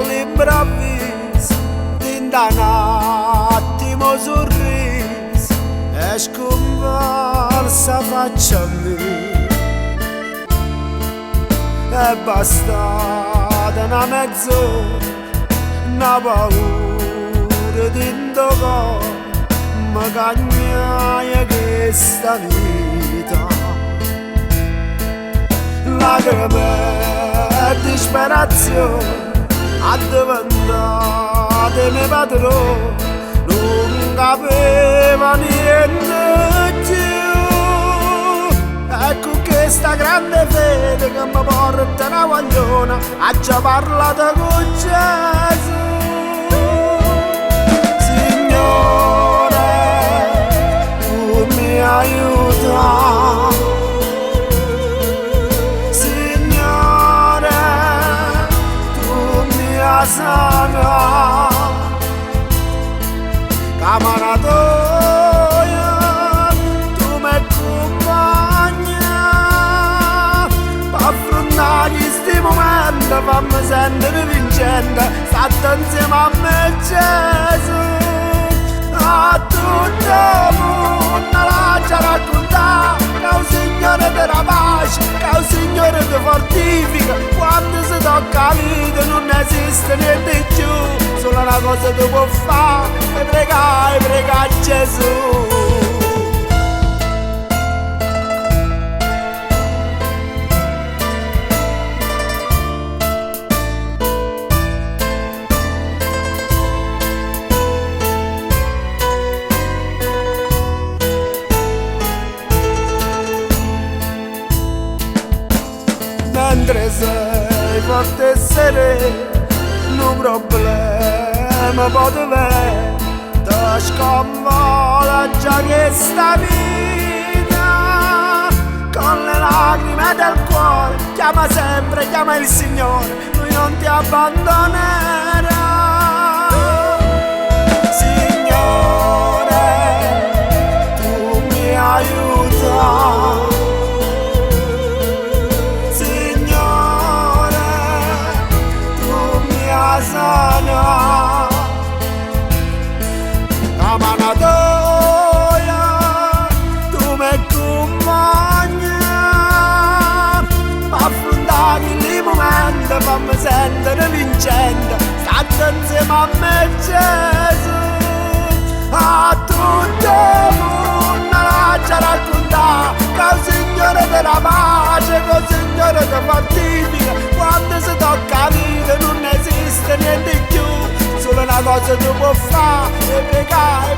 all'improvviso, da un attimo sorriso e scomparsa faccia a me. È bastata una mezz'ora, una paura dentro cuore, mi cagnaia questa vita. Lacrime e disperazione addiventate miei padroni, non capeva niente più. Ecco questa grande fede che mi porta una guagliona, ha già parlato con Gesù. Signore, tu mi aiuta. Signore, tu mi sana. Camaratoia, tu mi accompagna. Per affrontare questi momenti, fammi sentire vincente, state insieme a me Gesù. A tutto il mondo lascia raccontare che il Signore ti dà pace, che il Signore ti fortifica. Quando si tocca la vita non esiste niente più, solo una cosa tu puoi fare, e prega Gesù. Mentre sei forte e sereno, un problema può avere, ti sconvola già questa vita. Con le lacrime del cuore, chiama sempre, chiama il Signore, Lui non ti abbandonerà. Signore, tu mi aiuta. Sana Camanatoia, tu mi accompagna. Affrontare il momento, fammi sentire vincente, state insieme a me Gesù. A tutto il mondo lascia raccontare che il Signore ti dà pace, che il Signore ti fortifica. Quando si tocca la vita non esiste niente più, solo una cosa tu puoi fare, e pregare